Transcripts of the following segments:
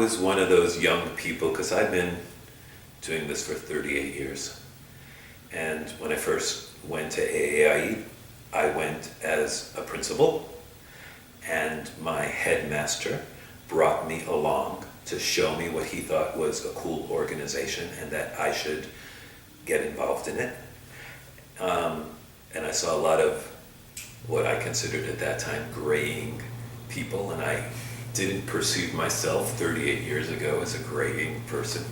was one of those young people, because I've been doing this for 38 years. And when I first went to AAIE, I went as a principal, and my headmaster brought me along to show me what he thought was a cool organization and that I should get involved in it. And I saw a lot of what I considered at that time graying people, and I didn't perceive myself 38 years ago as a graying person.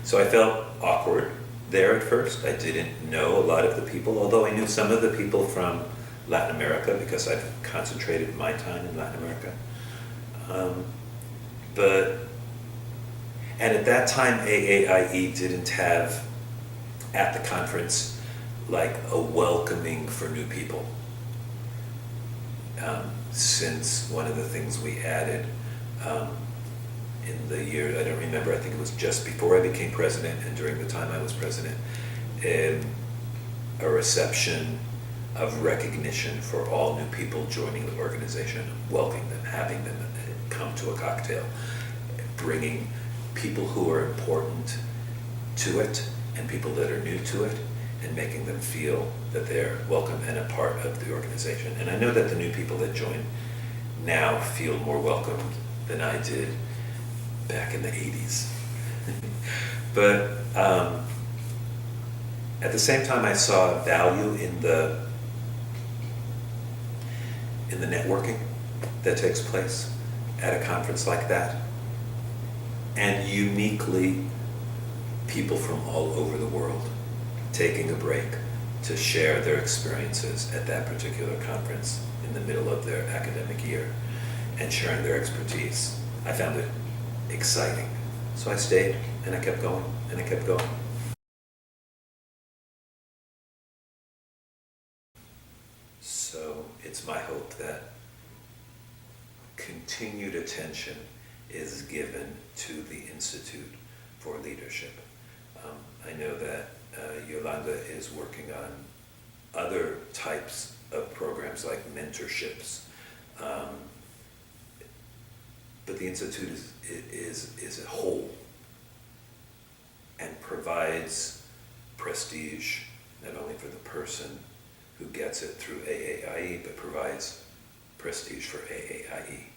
So I felt awkward there at first. I didn't know a lot of the people, although I knew some of the people from Latin America because I've concentrated my time in Latin America. And at that time, AAIE didn't have, at the conference, like a welcoming for new people. Since one of the things we added in the year, I don't remember, I think it was just before I became president and during the time I was president, a reception of recognition for all new people joining the organization, welcoming them, having them come to a cocktail, bringing people who are important to it and people that are new to it, and making them feel that they're welcome and a part of the organization. And I know that the new people that join now feel more welcomed than I did back in the 80s. But at the same time, I saw value in the networking that takes place at a conference like that, and uniquely people from all over the world taking a break to share their experiences at that particular conference in the middle of their academic year and sharing their expertise. I found it exciting. So I stayed and I kept going and I kept going. So it's my hope that continued attention is given to the Institute for Leadership. I know that Yolanda is working on other types of programs like mentorships, but the Institute is a whole and provides prestige not only for the person who gets it through AAIE, but provides prestige for AAIE.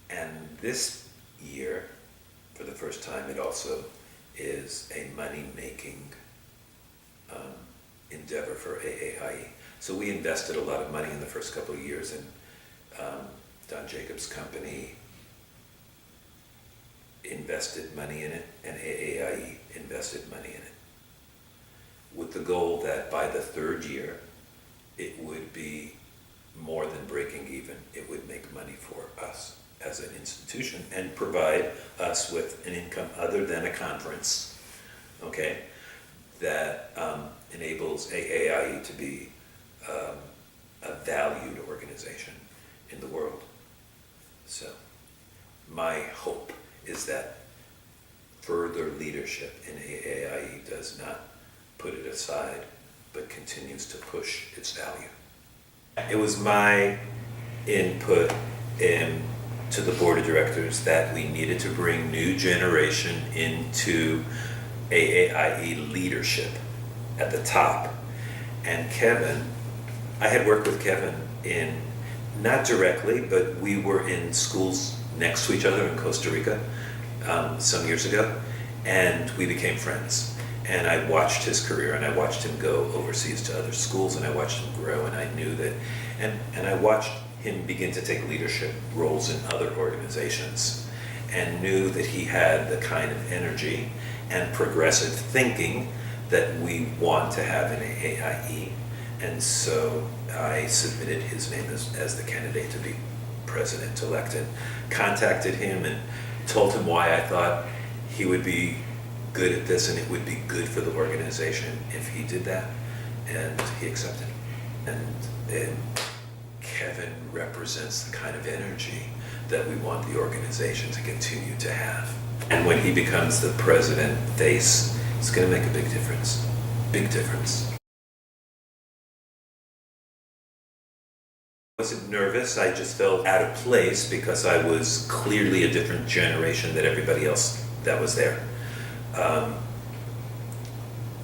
And this year, for the first time, it also is a money-making endeavor for AAIE. So we invested a lot of money in the first couple of years, and Don Jacobs' company invested money in it, and AAIE invested money in it, with the goal that by the third year, it would be more than breaking even. It would make money for us as an institution and provide us with an income other than a conference, okay, that enables AAIE to be a valued organization in the world. So my hope is that further leadership in AAIE does not put it aside, but continues to push its value. It was my input to the board of directors that we needed to bring new generation into AAIE leadership at the top. And Kevin, I had worked with Kevin not directly, but we were in schools next to each other in Costa Rica some years ago, and we became friends. And I watched his career, and I watched him go overseas to other schools, and I watched him grow, and I knew that, and I watched him begin to take leadership roles in other organizations, and knew that he had the kind of energy and progressive thinking that we want to have in AAIE. And so I submitted his name as the candidate to be president-elect, and contacted him and told him why I thought he would be good at this and it would be good for the organization if he did that, and he accepted. And Kevin represents the kind of energy that we want the organization to continue to have. And when he becomes the president face, it's going to make a big difference. Big difference. wasn't nervous, I just felt out of place because I was clearly a different generation than everybody else that was there.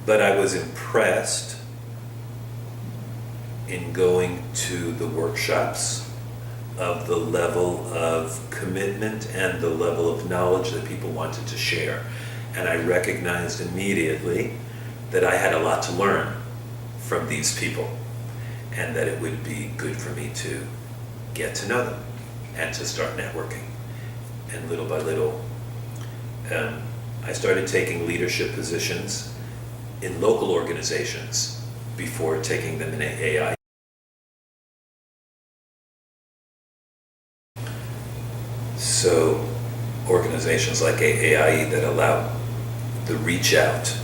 But I was impressed in going to the workshops of the level of commitment and the level of knowledge that people wanted to share. And I recognized immediately that I had a lot to learn from these people, and that it would be good for me to get to know them and to start networking. And little by little, I started taking leadership positions in local organizations before taking them in AAIE. So organizations like AAIE that allow the reach out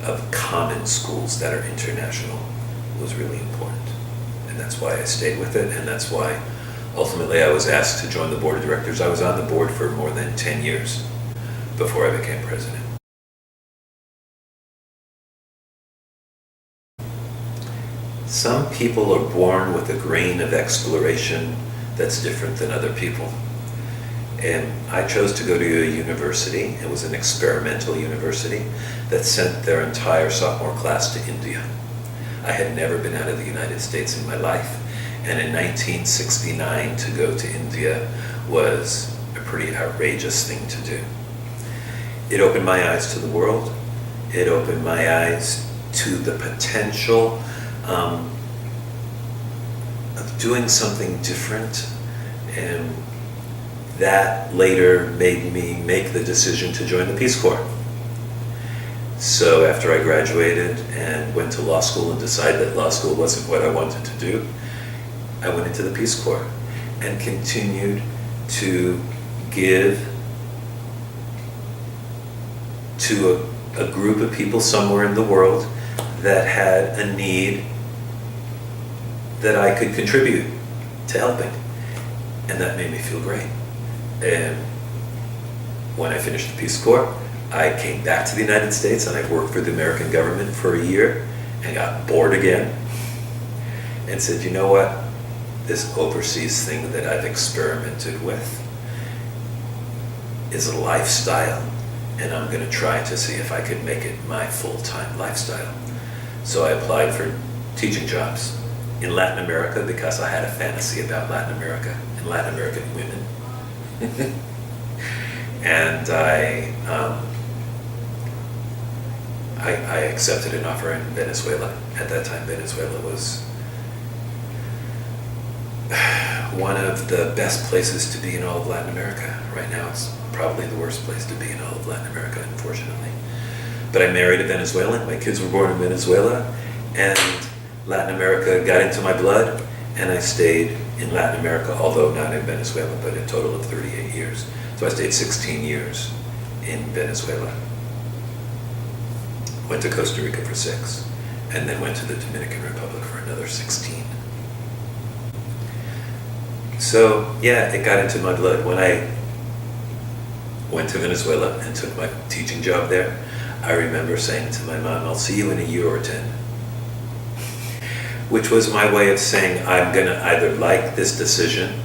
of common schools that are international was really important. And that's why I stayed with it, and that's why ultimately I was asked to join the board of directors. I was on the board for more than 10 years before I became president. Some people are born with a grain of exploration that's different than other people. And I chose to go to a university. It was an experimental university that sent their entire sophomore class to India. I had never been out of the United States in my life, and in 1969 to go to India was a pretty outrageous thing to do. It opened my eyes to the world. It opened my eyes to the potential of doing something different, and that later made me make the decision to join the Peace Corps. So after I graduated and went to law school and decided that law school wasn't what I wanted to do, I went into the Peace Corps and continued to give to a group of people somewhere in the world that had a need that I could contribute to helping. And that made me feel great. And when I finished the Peace Corps, I came back to the United States and I worked for the American government for a year and got bored again and said, you know what? This overseas thing that I've experimented with is a lifestyle, and I'm going to try to see if I could make it my full-time lifestyle. So I applied for teaching jobs in Latin America because I had a fantasy about Latin America and Latin American women. And I accepted an offer in Venezuela. At that time, Venezuela was one of the best places to be in all of Latin America. Right now, it's probably the worst place to be in all of Latin America, unfortunately. But I married a Venezuelan. My kids were born in Venezuela, and Latin America got into my blood, and I stayed in Latin America, although not in Venezuela, but a total of 38 years. So I stayed 16 years in Venezuela. Went to Costa Rica for 6, and then went to the Dominican Republic for another 16. So yeah, it got into my blood. When I went to Venezuela and took my teaching job there, I remember saying to my mom, I'll see you in a year or 10. Which was my way of saying, I'm going to either like this decision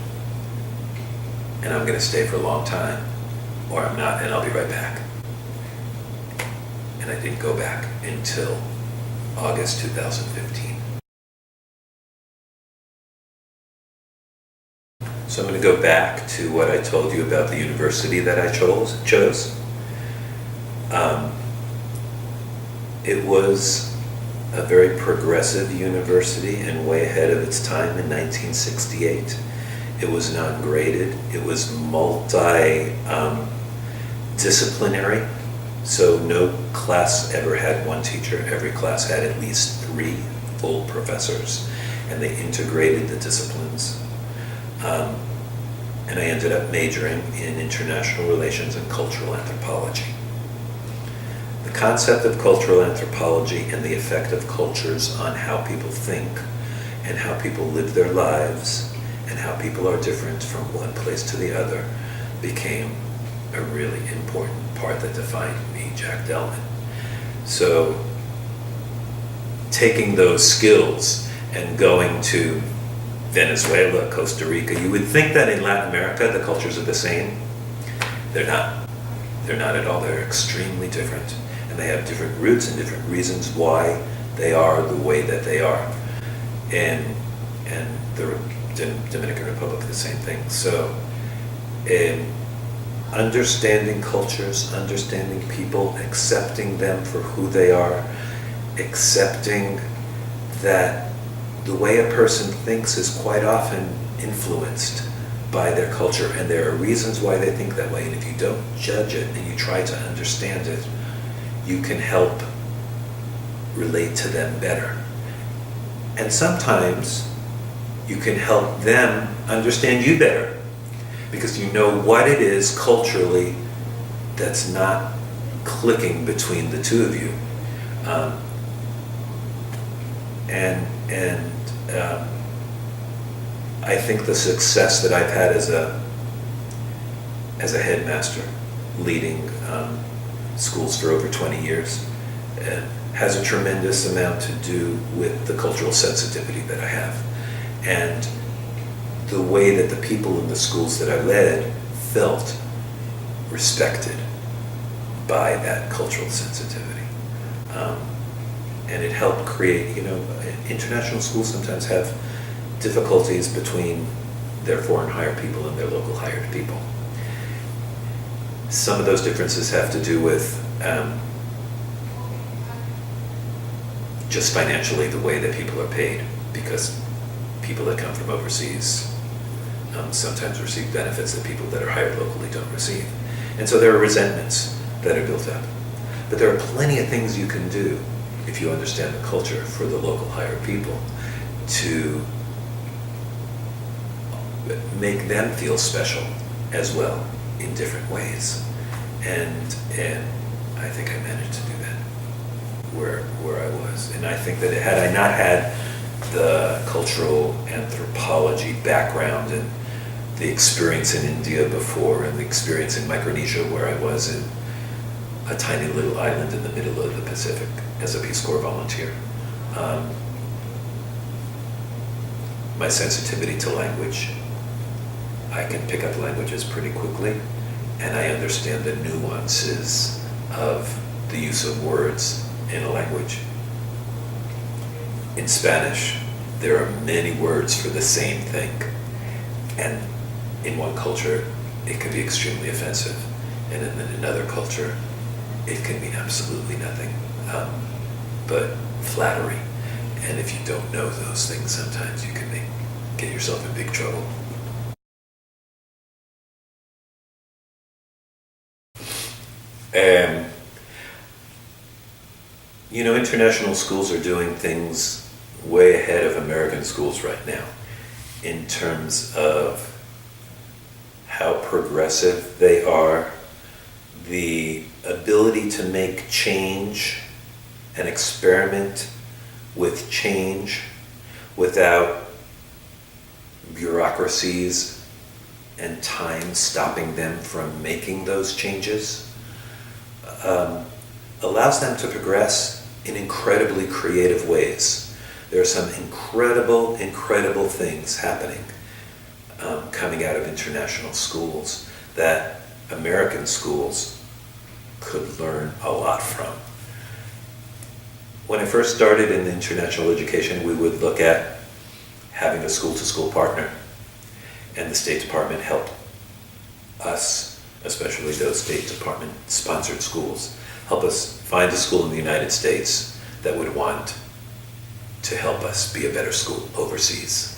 and I'm going to stay for a long time, or I'm not and I'll be right back. And I didn't go back until August 2015. So I'm going to go back to what I told you about the university that I chose. It was a very progressive university and way ahead of its time in 1968. It was non-graded. It was multi-disciplinary. So no class ever had one teacher. Every class had at least 3 full professors, and they integrated the disciplines. And I ended up majoring in international relations and cultural anthropology. The concept of cultural anthropology and the effect of cultures on how people think and how people live their lives and how people are different from one place to the other became a really important part that defined me, Jack Delman. So taking those skills and going to Venezuela, Costa Rica, you would think that in Latin America the cultures are the same. They're not. They're not at all. They're extremely different. And they have different roots and different reasons why they are the way that they are. And the Dominican Republic, the same thing. So understanding cultures, understanding people, accepting them for who they are, accepting that the way a person thinks is quite often influenced by their culture, and there are reasons why they think that way, and if you don't judge it and you try to understand it, you can help relate to them better. And sometimes you can help them understand you better because you know what it is culturally that's not clicking between the two of you. I think the success that I've had as a headmaster, leading schools for over 20 years, has a tremendous amount to do with the cultural sensitivity that I have. And the way that the people in the schools that I led felt respected by that cultural sensitivity. And it helped create, international schools sometimes have difficulties between their foreign hired people and their local hired people. Some of those differences have to do with just financially the way that people are paid, because people that come from overseas sometimes receive benefits that people that are hired locally don't receive. And so there are resentments that are built up. But there are plenty of things you can do if you understand the culture for the local hired people to make them feel special as well in different ways. And I think I managed to do that where I was. And I think that had I not had the cultural anthropology background and the experience in India before and the experience in Micronesia where I was in a tiny little island in the middle of the Pacific as a Peace Corps volunteer, my sensitivity to language, I can pick up languages pretty quickly, and I understand the nuances of the use of words in a language. In Spanish, there are many words for the same thing, and in one culture, it can be extremely offensive, and in another culture, it can mean absolutely nothing but flattery. And if you don't know those things, sometimes you can get yourself in big trouble. International schools are doing things way ahead of American schools right now in terms of how progressive they are, the ability to make change and experiment with change without bureaucracies and time stopping them from making those changes, allows them to progress in incredibly creative ways. There are some incredible, incredible things happening coming out of international schools that American schools could learn a lot from. When I first started in international education, we would look at having a school-to-school partner, and the State Department helped us, especially those State Department-sponsored schools, help us find a school in the United States that would want to help us be a better school overseas.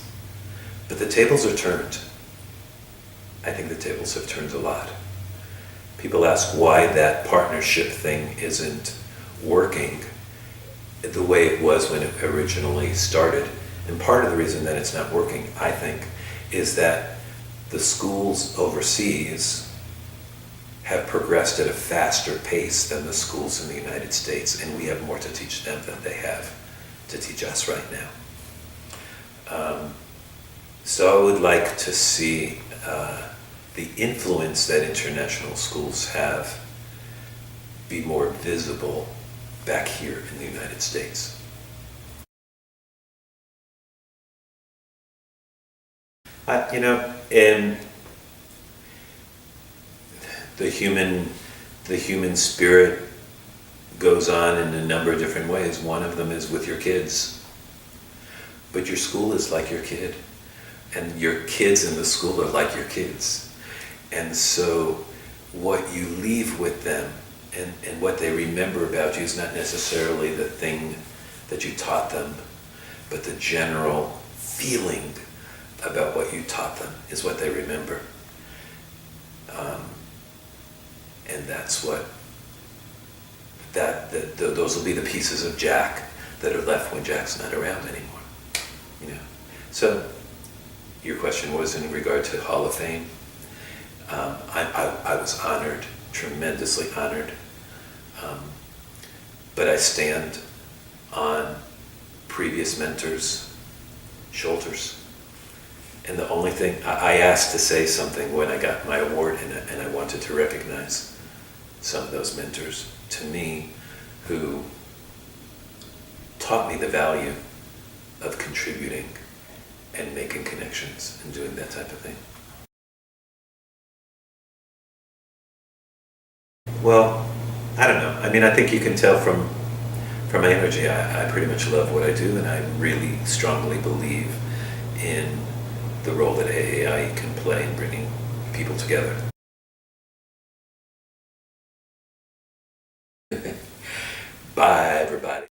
But the tables are turned. I think the tables have turned a lot. People ask why that partnership thing isn't working the way it was when it originally started. And part of the reason that it's not working, I think, is that the schools overseas have progressed at a faster pace than the schools in the United States, and we have more to teach them than they have to teach us right now. So I would like to see the influence that international schools have be more visible back here in the United States. And the human spirit goes on in a number of different ways. One of them is with your kids. But your school is like your kid. And your kids in the school are like your kids. And so what you leave with them and what they remember about you is not necessarily the thing that you taught them, but the general feeling about what you taught them is what they remember. And that's what, those will be the pieces of Jack that are left when Jack's not around anymore. So your question was in regard to Hall of Fame. I was honored, tremendously honored. But I stand on previous mentors' shoulders. And the only thing, I asked to say something when I got my award, and I wanted to recognize some of those mentors to me who taught me the value of contributing and making connections and doing that type of thing. Well, I don't know. I mean, I think you can tell from my energy, I pretty much love what I do, and I really strongly believe in the role that AAIE can play in bringing people together. Bye, everybody.